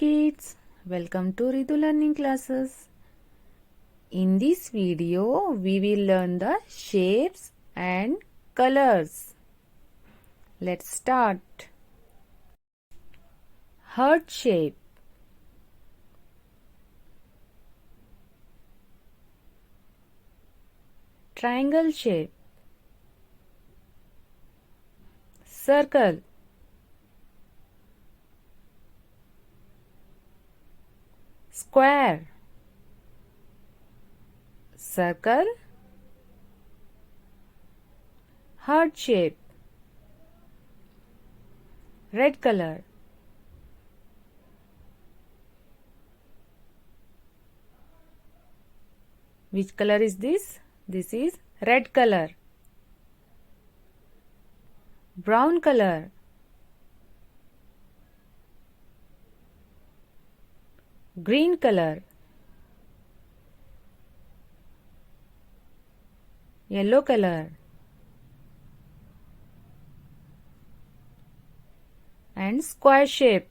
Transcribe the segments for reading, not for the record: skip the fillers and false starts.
kids, welcome to Ridu learning classes. In this video, we will learn the shapes and colors. Let's start. Heart shape, triangle shape, circle, square, circle, heart shape, red color, which color is this? This is red color. Brown color, green color, yellow color, and square shape.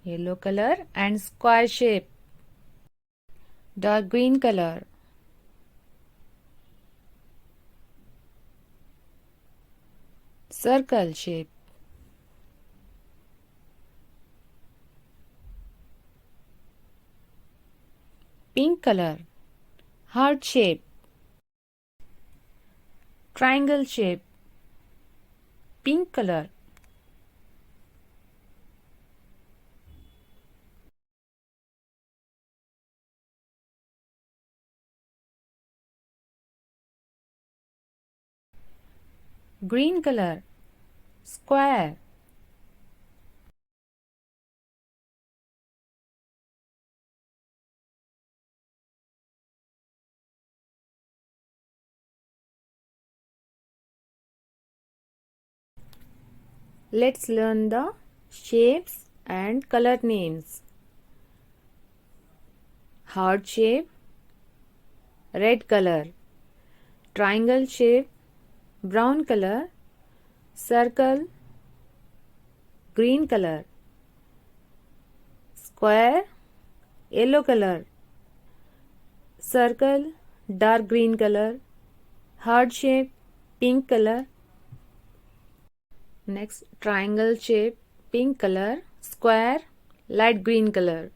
Yellow color and square shape. Dark green color. Circle shape. Pink color. Heart shape. Triangle shape. Pink color. Green color, square. Let's learn the shapes and color names. Heart shape, red color. Triangle shape, brown color. Circle, green color. Square, yellow color. Circle, dark green color. Heart shape, pink color. Next, triangle shape, pink color. Square, light green color.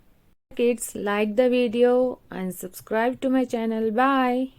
Kids, like the video and subscribe to my channel. Bye.